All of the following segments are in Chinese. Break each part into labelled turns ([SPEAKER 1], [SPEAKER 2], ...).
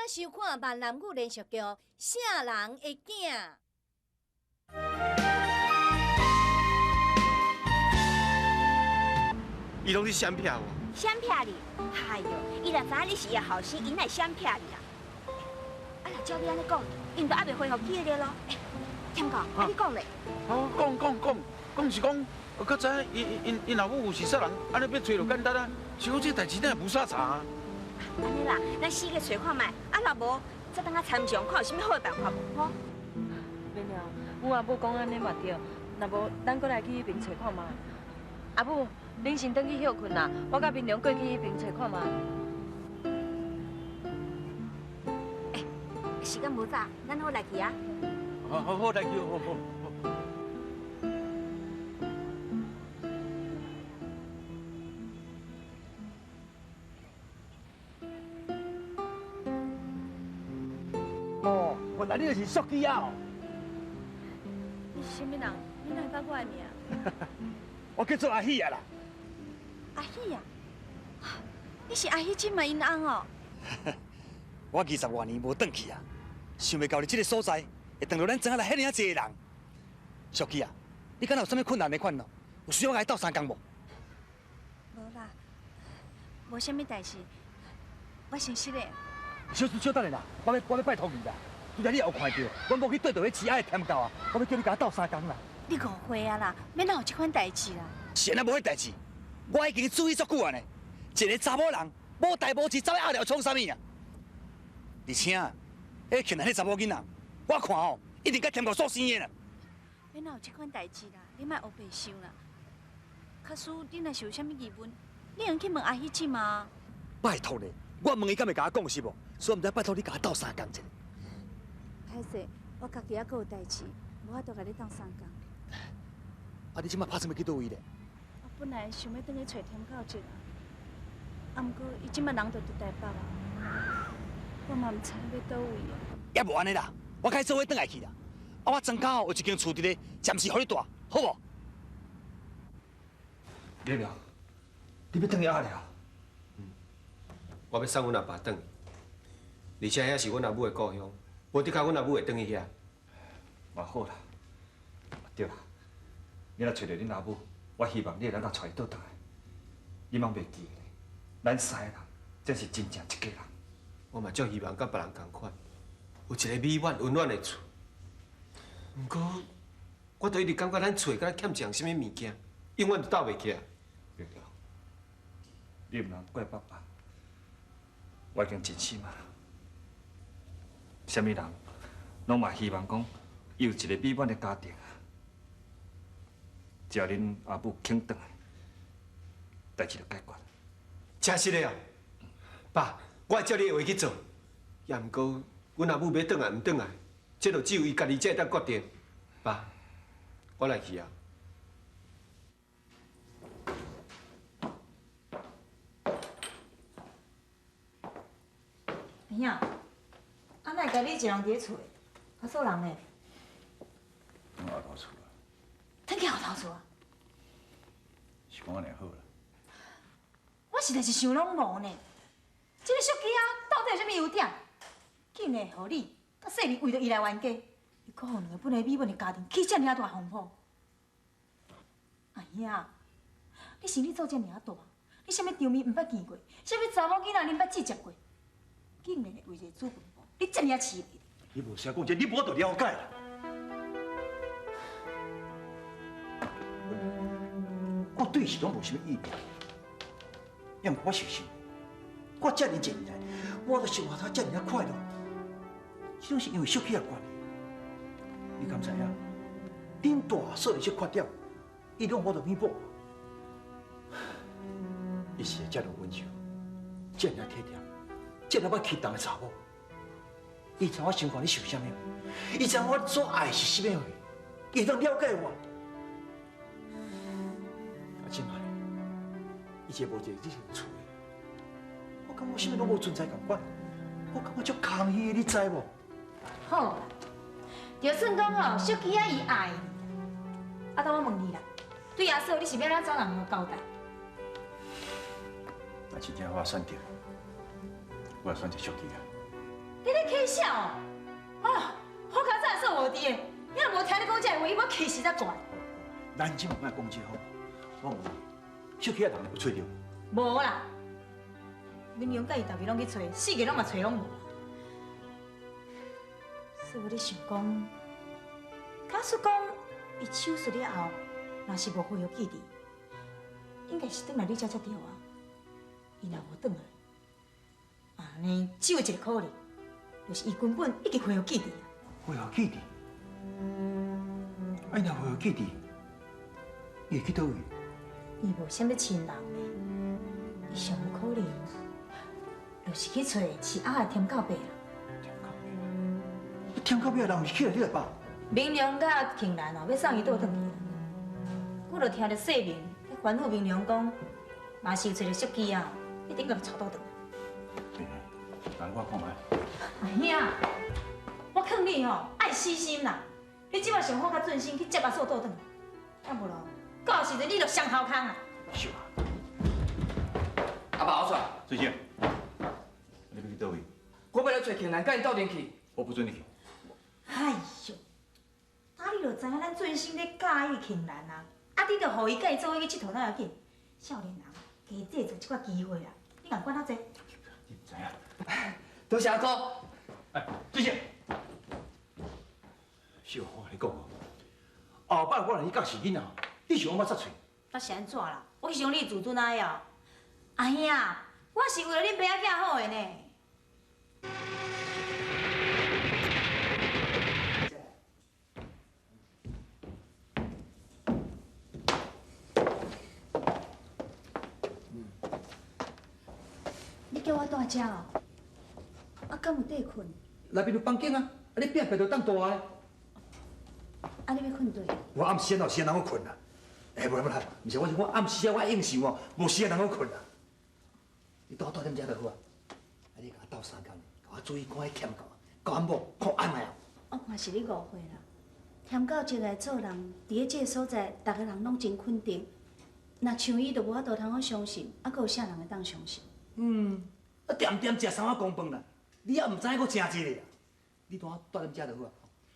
[SPEAKER 1] 收看闽南语连续剧《啥人的囝》。
[SPEAKER 2] 伊拢是闪骗我。
[SPEAKER 3] 闪骗你？哎呦，伊若知影你是伊的后生，因来闪骗你啦。啊，若照你安尼讲，因就还袂恢复记忆了咯。天哥，啊你讲咧？
[SPEAKER 2] 哦，讲是讲，我较知影因老母有是啥人，安尼要找就简单啊。是讲这代志咱也无啥查啊。
[SPEAKER 3] 安尼啦，咱四个找看卖，啊若无，再等下参详，看有啥物好的办法无？吼。
[SPEAKER 4] 免了，阮阿母讲安尼嘛对，若无咱过来去迄边找看卖。阿母，恁先转去休困啦，我甲明良过去迄边找看卖。
[SPEAKER 3] 时间无早，咱好来去啊。
[SPEAKER 2] 好，来去，好。哦，原来你就是属鸡啊！
[SPEAKER 4] 你是啥物人？你哪会捌我的名？
[SPEAKER 2] 我叫做阿喜啊啦。
[SPEAKER 4] 阿喜啊？你是阿喜亲嘛因翁哦？
[SPEAKER 5] 我20多年无转去啊，想袂到你这个所在，会等到咱庄仔来遐尔济人。小琪啊，你敢有啥物困难的款咯？有需要我来斗相共无？
[SPEAKER 4] 无啦，无啥物代志，我先失礼。
[SPEAKER 5] 小等下啦，我要拜托你啦。拄才你也有看到，阮某去对着迄饲鸭的天狗啊，我要叫你甲我斗相共啦。
[SPEAKER 4] 你误会啊啦，免哪有这款代志啦。
[SPEAKER 5] 是安那无迄代志，我已经注意足久啊呢。一个查某人，无代无志，走去鸭寮创啥物啊？而且啊，迄欠来迄查某囡仔，我看哦，一定甲天狗作生的啦。
[SPEAKER 4] 免哪有这款代志啦，你莫黑白想啦。假使你若是有啥物疑问，你用去问阿喜姊嘛。
[SPEAKER 5] 拜托咧，我问伊敢会甲我讲是无？所以毋知拜托你甲我斗相共者。
[SPEAKER 4] 歹势，我家己还阁有代志，无法度甲你斗相共。
[SPEAKER 5] 啊，你即摆拍什么去倒位咧？
[SPEAKER 4] 我本来想要转去找天狗一下，啊，毋过伊即摆人就伫台北啊，我嘛毋知要倒位啊。
[SPEAKER 5] 也无安尼啦，我开做伙转来去啦。啊，我庄口有一间厝伫咧，暂时互你住，好无？
[SPEAKER 2] 了了，你要转去鸭寮？
[SPEAKER 6] 我要送阮阿爸转，而且遐是阮阿母的故乡，无得靠阮阿母会转去遐。
[SPEAKER 2] 嘛好啦，对啦，你若找到恁阿母，我希望你会当带伊倒转来。你莫袂记咧，咱三个人才是真正一家人。
[SPEAKER 6] 我嘛足希望甲别人同款，有一个美满温暖的厝。不过，我就一直感觉咱厝敢欠一样什么物件，永远都斗袂起来。
[SPEAKER 2] 对了，你毋通怪爸爸，我已经真心啊。什么人，拢嘛希望讲有一个美满的家庭。只要恁阿母肯转来，代志就解决。
[SPEAKER 6] 真实的哦，爸，我会照你的话去做。也毋过，阮阿母要转来毋转来，这就只有伊家己才会当决定。爸，我来去啊。
[SPEAKER 7] 兄啊，哪会甲你一人伫咧厝？较少人呢？
[SPEAKER 2] 我后头厝啊，
[SPEAKER 7] 转去后头厝啊？
[SPEAKER 2] 是讲安尼好啦。
[SPEAKER 7] 我实在是想拢无呢。这个小鸡啊，到底有啥物优点？竟然互你甲细年为着伊来冤家，又搁互两个本来美满的家庭起遮尔大风波。哎呀，你生你做遮尔大，你啥物场面毋捌见过？啥物查某囡仔恁捌接过？竟然会为一个主妇，你遮尔气！
[SPEAKER 2] 你无啥讲这，你无就了解啦。我对是拢无啥物意见，因为我是想，我遮尔一年来，我都生活得遮尔快乐，这拢是因为小气的关系。你敢知影？恁大嫂的些缺点，伊拢无得弥补。伊是个遮尔温柔，遮尔体贴，遮尔捌气重的查某。伊知我生活咧受啥物，伊知我所爱是啥物货，伊能了解我。啊，即摆，伊一个无一个你厝的，我感觉啥物拢无存在感觉，我感觉足空虚的，你知无？
[SPEAKER 7] 好啦，就算讲吼，小鸡仔伊爱你，啊，等我问你啦，对阿嫂你是要哪种人好交代？
[SPEAKER 2] 若真正我选择，我会选择小鸡啊。
[SPEAKER 7] 你笑哦？啊，我较早说无伫的，你若无听你讲这话，我气死才怪。
[SPEAKER 2] 咱即莫莫讲这好，我问你，小琪啊，人有找着？
[SPEAKER 7] 无啦，明良甲伊逐日拢去找，四个拢嘛找拢无。所以我咧想讲，假使讲伊手术了后，若是无恢复记忆，应该是转来你遮才对啊。伊若无转来，安尼只有一个可能，就是伊根本已经恢复记忆啊。
[SPEAKER 2] 恢复记忆？哎，若恢复记忆，伊会去倒位？
[SPEAKER 7] 伊无啥物亲人呢，伊上有可能，就是去找饲鸭的天狗伯啊。
[SPEAKER 2] 天狗尾人毋是起来你来吧？
[SPEAKER 7] 明良甲庆兰哦，要送伊倒转去啊。我就听着细明在吩咐明良讲，嘛是有找着小鸡啊，一定甲带倒转来。
[SPEAKER 2] 但我看卖。
[SPEAKER 7] 兄，我劝你哦，爱死心啦！你即摆上好较专心去接把手倒转来，要无咯，到时阵你就上头空啊！
[SPEAKER 2] 是啊。
[SPEAKER 8] 阿爸，我出来。
[SPEAKER 2] 水晶，你要去倒位？
[SPEAKER 8] 我要来找庆兰，甲因斗阵去。
[SPEAKER 2] 我不准你去。
[SPEAKER 7] 哎呦，啊你就知影咱专心咧介意庆兰啊，啊你就互伊甲伊做伙去佚佗哪要紧？少年人加制作即款机会啦，你共管他济？
[SPEAKER 2] 你唔知影？
[SPEAKER 8] 多谢阿哥。
[SPEAKER 2] 哎，水晶，小我跟你讲哦，后摆我若去教是囡仔，你想我插嘴？
[SPEAKER 7] 那是安怎啦？我是想你自尊啊呀！阿兄，我是为了恁爸仔囝好的呢。
[SPEAKER 1] 你叫我住遮哦？啊，敢有地困？
[SPEAKER 5] 内面有房间啊，啊你变变就当大个。
[SPEAKER 1] 啊，你要困对？
[SPEAKER 5] 我暗时哪有时间通困啊？哎，不啦，毋是我暗时我应酬哦，无时间通困啊。你多点遮就好啊。啊，你甲我斗3工，甲我注意看迄欠狗，狗安某看安来啊。
[SPEAKER 1] 我看是你误会啦。添到一个做人，伫咧这个所在，逐个人拢真肯定。若像伊，就无法度通好相信，啊，佫有啥人会当相信？
[SPEAKER 5] 啊，点点食3碗公饭啦，你也毋知影佫诚一个啊。你当我住点遮就好啊。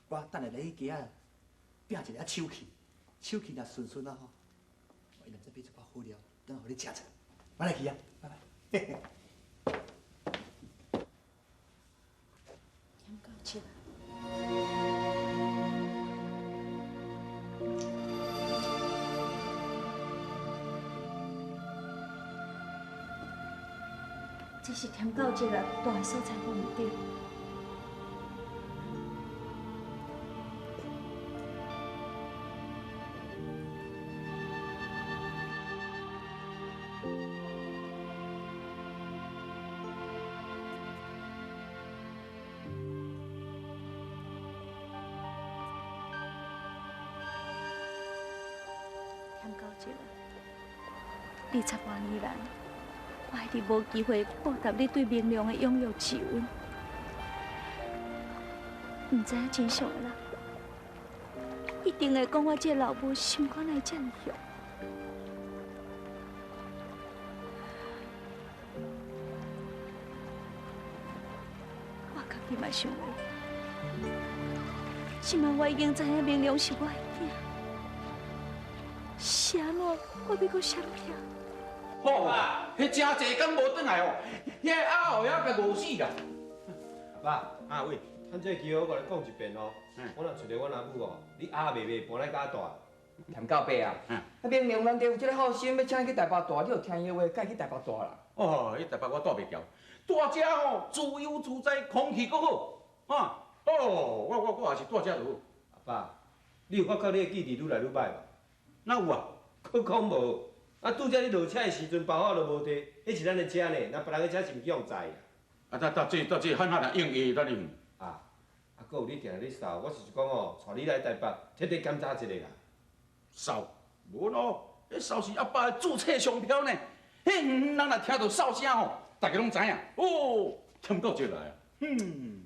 [SPEAKER 5] 我等下来去街啊，拼一个手气，手气若顺顺啊吼，我一两再买一包好料，等下互你食者。我来去啊，拜拜。嘿嘿。
[SPEAKER 1] 添到这个。这是添到这个大的所在，我毋对。添到这个，20多年来。我还是无机会报答你对明良的拥有之恩，唔知影真相的人，一定会讲我这老母心肝来这么凶。我家己嘛想过，是嘛我已经知影明良是我的囝，是安怎我要搁闪避？
[SPEAKER 9] 好啊，迄真济工无转来哦，遐阿后遐甲饿死啦。
[SPEAKER 6] 爸，
[SPEAKER 9] 啊喂，
[SPEAKER 6] 咱这机会我来讲一遍哦。我若找着我阿母哦，你阿妹妹搬来甲大。
[SPEAKER 8] 添到爸啊，啊明明咱爹有这个好心，要请伊去台北住，你就听伊话，甲伊去台北住啦。
[SPEAKER 9] 哦，迄台北我住袂牢，住遮吼自由自在，空气阁好。啊，哦，我也是住遮就好。
[SPEAKER 6] 阿爸，你有发觉你的记忆愈来愈歹无？
[SPEAKER 9] 哪有啊？
[SPEAKER 6] 可讲无。啊，拄则你落车的时阵，包好就无地，迄是咱的车呢，若别人的车是毋去用载啊。
[SPEAKER 9] 啊，这喊喊来用下咱用。
[SPEAKER 6] 啊，啊，搁有你定咧扫，我是讲哦，带你来台北，彻底检查一下啦。
[SPEAKER 9] 扫，无咯，迄扫是阿爸的注册商标呢。迄人若听到扫声吼，大家拢知影。哦，添到这来啊。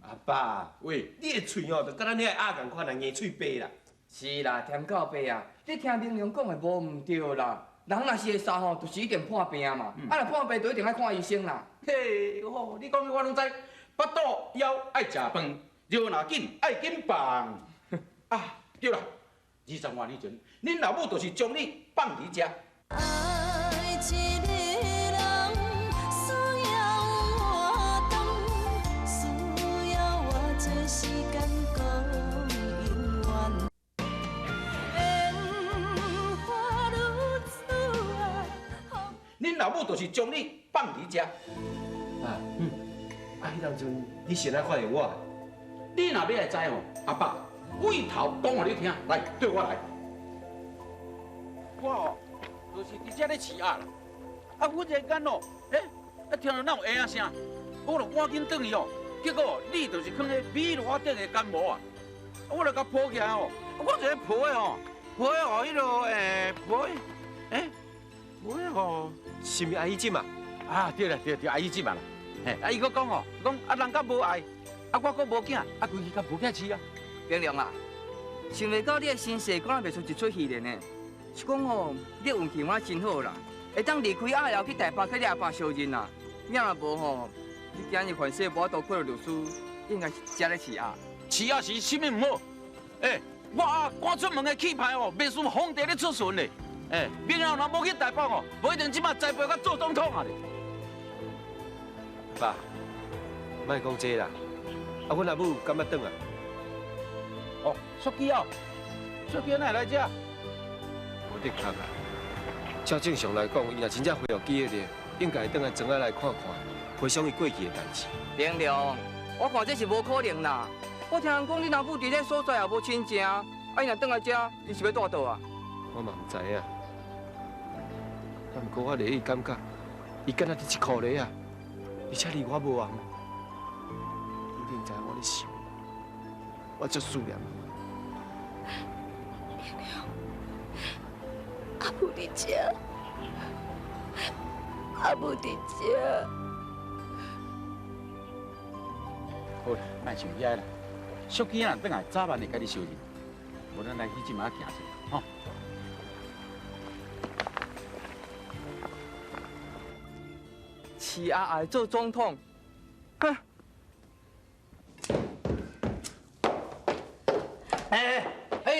[SPEAKER 6] 阿爸，
[SPEAKER 9] 喂，
[SPEAKER 6] 你的喙哦，就甲咱遐鸭共款啊，硬喙白啦。
[SPEAKER 8] 是啦，添到爸啊，你听明良讲的无毋对啦。人若是会扫吼，就是一定破病嘛。啊，若破病就一定爱看医生啦。
[SPEAKER 9] 嘿，哦，你讲的我拢知。腹肚枵爱食饭，尿若紧爱紧放。啊，对啦，20多年前，恁老母就是将你放伫遮。
[SPEAKER 10] 爱一个人，需要活动，需要我做时间讲永远。烟花如此啊！
[SPEAKER 9] 恁老母就是将你放伫遮。
[SPEAKER 6] 爸，迄当阵你先来发现我，
[SPEAKER 9] 你若要来知吼，阿爸为头讲互你听，来对我来。我哦，就是伫遮咧饲鸭啦。啊，忽然间哦，听到那有婴仔声，我就赶紧转去哦。结果你就是囥咧米罗顶的干毛啊，我就甲抱起来哦。我一个抱的哦，抱的哦，迄落抱的，抱的哦。
[SPEAKER 6] 是毋是阿姨姐嘛？
[SPEAKER 9] 啊，对啦，对阿姨姊嘛啦。啊，伊佫讲哦，讲啊人家无爱，啊我佫无囝，啊规气甲无囝饲啊。
[SPEAKER 8] 冰凉啊，想袂到你的身世敢袂出一出戏咧呢。是讲吼，你运气嘛真好啦，会当离开阿瑶去台北去你阿爸相认啦。命若无吼，你今日凡事无法度过律师，应该是遮咧饲鸭。
[SPEAKER 9] 饲鸭是啥物唔好？我啊赶出门的气派哦，袂输皇帝咧出巡咧。明后若无去台北哦，无一定即马栽培甲做总统啊咧。
[SPEAKER 6] 爸，莫讲这啦，啊，阮阿母敢要转来？
[SPEAKER 9] 哦，书记哦，书记哪会来遮？
[SPEAKER 6] 无的确啊。照正常来讲，伊若真正恢复记忆力，应该会转来庄仔来看看，回想伊过去的代志。
[SPEAKER 8] 冰凉，我看这是无可能啦。我听人讲，你阿母伫咧所在也无亲情，啊，伊若转来遮，你是要住倒啊？
[SPEAKER 6] 我嘛唔知影，啊，不过我内意感觉，伊敢若伫一箍咧啊，而且离我无远。你定知我咧想，我足思念。
[SPEAKER 10] 阿母伫遮，阿母伫遮。
[SPEAKER 9] 好啦，莫想遐啦。书记若转来，早晚会甲你相认。无咱来去即马行者，吼。
[SPEAKER 8] 饲鸭爱做总统，哼！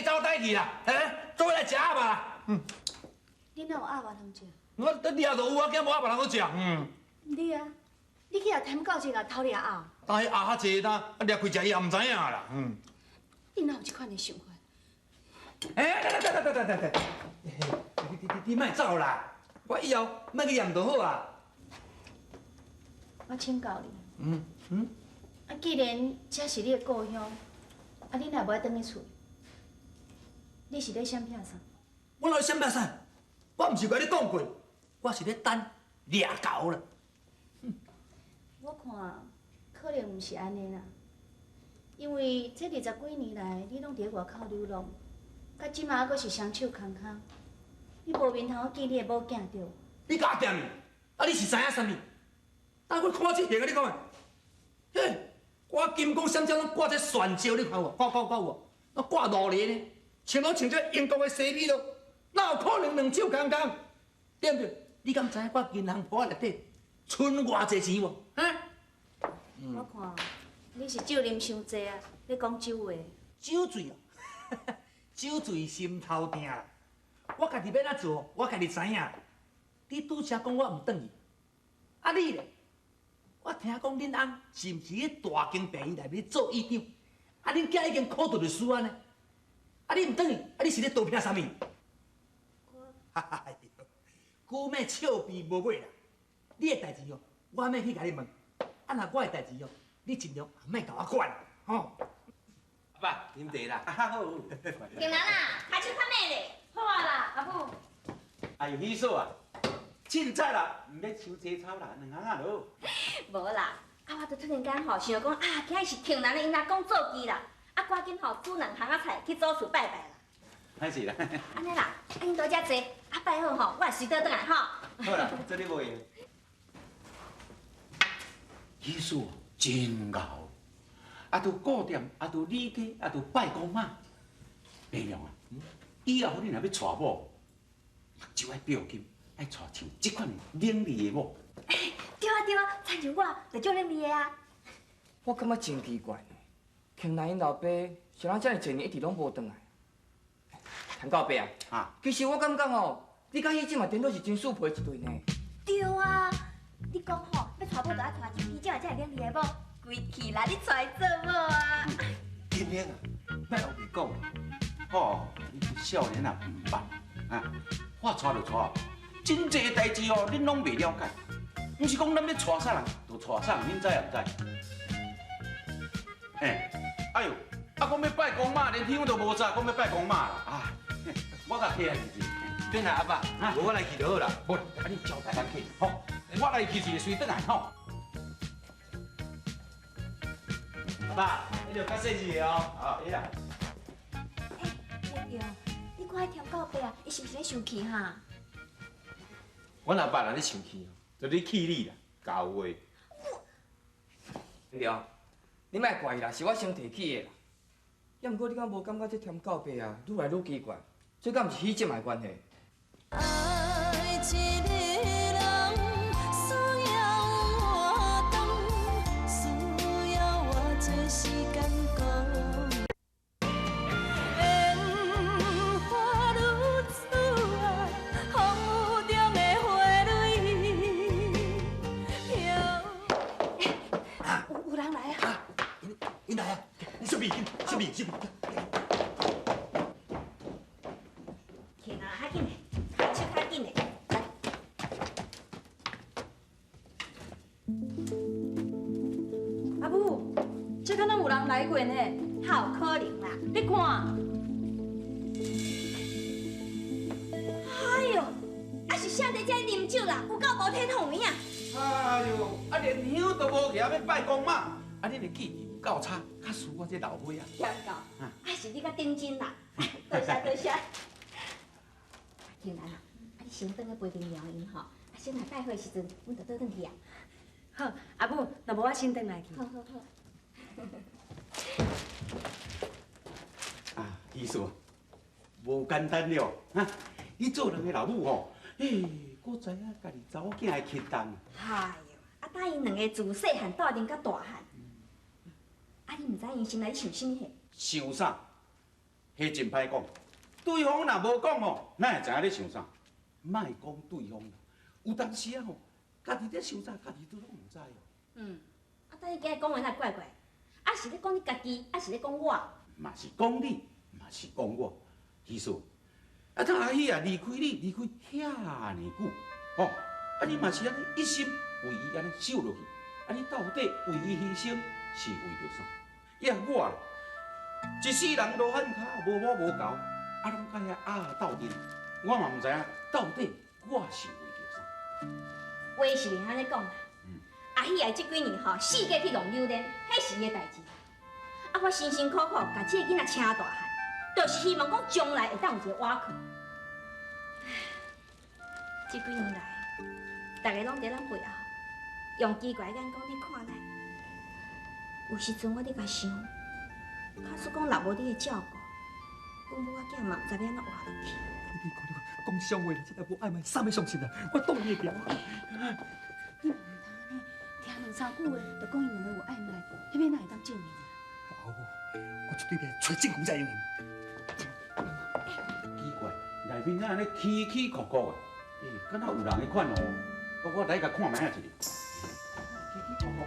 [SPEAKER 5] 走代志啦，做来食鸭吧。
[SPEAKER 1] 你哪有鸭肉通食？
[SPEAKER 5] 我得掠就有啊，惊无鸭肉通好食。
[SPEAKER 1] 你啊，你去也添到一个偷掠鸭，
[SPEAKER 5] 但是鸭较济呾，掠开食伊也唔知影啦。
[SPEAKER 1] 你哪有这款的想法？
[SPEAKER 5] 来，你莫走啦，我以后莫去验就好啊。
[SPEAKER 1] 我请教你。啊，既然这是你的故乡，啊，你若无爱转去厝，你是咧想骗啥？
[SPEAKER 5] 我哪会想咩啥？我唔是甲你讲过，我是咧等掠狗啦。
[SPEAKER 1] 我看可能唔是安尼啦，因为这20几年来，你拢伫外口流浪，到即马还阁是双手空空，你无面通见你的某囝着。
[SPEAKER 5] 你搞掂伊，啊你是知影啥物？等我看这片甲你讲诶，我金光闪闪拢挂在旋招，你看有无？挂有，那挂路咧呢？穿拢穿这英国的西米咯，哪有可能两手空空？对不对？你敢知影我银行簿内底存偌济钱无？
[SPEAKER 1] 我看你是酒啉伤济啊，咧讲酒话。
[SPEAKER 5] 酒醉哦，酒醉心头疼啦。我家己要哪做，我家己知影。你拄则讲我唔转去，啊你咧？我听讲恁翁是毋是咧大经病院内面做院长？啊恁囝已经考到律师安尼，啊你唔转去，啊你是咧倒拼啥物？哎呦，久命笑闭无尾啦！你的代志哦，我免去甲你问。啊，若我的代志哦，你尽量莫甲我管，吼。
[SPEAKER 6] 阿爸，啉茶啦。
[SPEAKER 5] 啊好。
[SPEAKER 3] 婷兰啊，还去看妹咧。
[SPEAKER 1] 好啊啦，阿母。
[SPEAKER 5] 哎呦，喜嫂啊，凊彩啦，唔要抢茶草啦，两行啊咯。
[SPEAKER 3] 无啦，啊我都突然间吼想讲啊，今日是婷兰的因阿公做机啦，啊赶紧吼煮两行仔菜去祖厝拜拜啦。
[SPEAKER 5] 歹势啦。
[SPEAKER 3] 安尼啦，啊因多遮坐，啊拜好吼，我会随倒转来吼。
[SPEAKER 5] 好啦，这里无用。喜嫂真牛，啊，都顾店，啊，都理家，啊，都拜公妈。白娘啊，以后你若要娶某，就爱表金，爱娶像这款伶俐的某。
[SPEAKER 3] 对啊对啊，亲像我，就种伶俐的啊。
[SPEAKER 8] 我感觉真奇怪呢。庆南因老爸是啷遮尔侪年一直拢无回来？田告伯啊，其实我感觉哦，你甲伊即嘛颠倒是真适配一对呢。
[SPEAKER 3] 对啊，你讲吼，要娶某就爱娶一批，才会才会领你的某，规气来你娶做某啊！
[SPEAKER 9] 天天啊，莫后面讲，哦，你这少年啊唔捌啊，我娶就娶，真济代志哦，恁拢未了解，唔是讲咱要娶啥人就娶啥人，恁知也唔知？哎呦，啊，讲要拜公妈，连香都无炸，讲要拜公妈啦啊！我甲客人是，
[SPEAKER 5] 变啦阿爸，无我来去就好啦。
[SPEAKER 9] 不，啊你招待咱客，吼，我来去是随转来吼。
[SPEAKER 5] 阿爸，你着较细致哦。好，伊啦。
[SPEAKER 3] 对哦，你看迄田告伯啊，伊是毋是咧生气哈？
[SPEAKER 6] 阮阿爸若咧生气，就咧气你啦，教话。
[SPEAKER 8] 对哦，你莫怪伊啦，是我先提起的啦。也毋过你敢无感觉这田告伯啊，愈来愈奇怪？这敢毋是迄阵的关系？
[SPEAKER 10] 爱一个人需要活动，需要我做时间讲。烟花如此啊，风雨中的花蕊飘。
[SPEAKER 1] 有人来啊！
[SPEAKER 5] 因来啊！你小米，小米。
[SPEAKER 3] 天啊，较紧的，手较紧的。
[SPEAKER 7] 阿母，这敢若有人来过呢？how
[SPEAKER 3] 有可能啦？
[SPEAKER 7] 你看，
[SPEAKER 3] 哎呦，啊是啥在遮啉酒啦？有够无天红的啊！
[SPEAKER 9] 哎呦，啊连香都无徛要拜公妈，啊恁的记忆有够差，较输我这老伙啊。
[SPEAKER 3] 天到，还是你较顶真啦？多谢多谢。庆兰啊，你先等去陪林苗因吼，先来拜会的时阵，阮就倒转去啊。
[SPEAKER 7] 好，阿母，若无我先转来去。
[SPEAKER 3] 好好好。
[SPEAKER 9] 啊，医师，无简单了啊！你做人的老母吼，搁知影家己查某囝的轻重。
[SPEAKER 3] 哎呦，啊，答因两个自细汉斗阵到大汉，啊，你毋知因心内想啥物
[SPEAKER 9] 想啥？迄真歹讲。对方若无讲吼，哪会知影你想啥？莫讲对方啦，有当时啊吼，家己咧想啥，家己都拢毋知哦。
[SPEAKER 3] 啊，等你今日讲话哪怪怪？啊，是咧讲你家己，啊是咧讲我？
[SPEAKER 9] 嘛是讲你，嘛是讲我，医师。啊，他阿姨啊，离开你，离开遐尼久，吼，啊，你嘛是安尼一心为伊安尼守落去，啊，你到底为伊牺牲是为着啥？也我啦，一世人落汉骹，无母无交，啊，拢甲遐阿斗阵，我嘛毋知影到底我是为着啥。
[SPEAKER 3] 话是袂安尼讲啦。阿喜啊，这几年吼，四界去弄榴莲，迄是伊的代志。啊，我辛辛苦苦甲这个囡仔请大汉，就是希望讲将来会当有一个瓦靠。这几年来，大家拢伫咱背后，用奇怪的眼光伫看咱。有时阵我伫甲想，假使讲若无你的照顾，阮母仔囝嘛毋知要安怎活落去。
[SPEAKER 2] 你看，讲笑话啦，这个无爱买啥物相信啦，我挡你条。
[SPEAKER 1] 听两三句话，就讲伊两个有暧昧，迄边哪会当证明？
[SPEAKER 2] 好，我绝对要找证据才用。
[SPEAKER 9] 奇怪，内面安尼起起伏伏的，敢若有人的款哦。我来甲看卖啊一个。起起伏伏。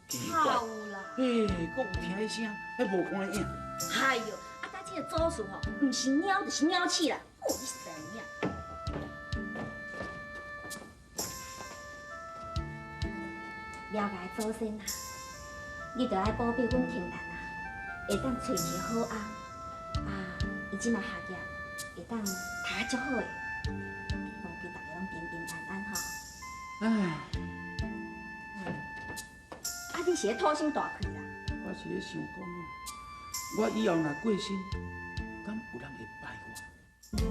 [SPEAKER 9] 奇怪。
[SPEAKER 3] 好啦。
[SPEAKER 9] 搁有听迄声，迄无看影。
[SPEAKER 3] 哎呦，啊，甲这个祖事吼，毋是鸟就是鸟鼠啦，好你死呀！了解祖先啊，你着爱保庇阮庆兰啊，会当找一个好翁啊，伊即摆学业会当读啊足好的，望祈大家拢平平安安吼。
[SPEAKER 9] 唉，
[SPEAKER 3] 啊，你是咧土生大气啦？
[SPEAKER 9] 我是咧想讲哦，我以后若过身，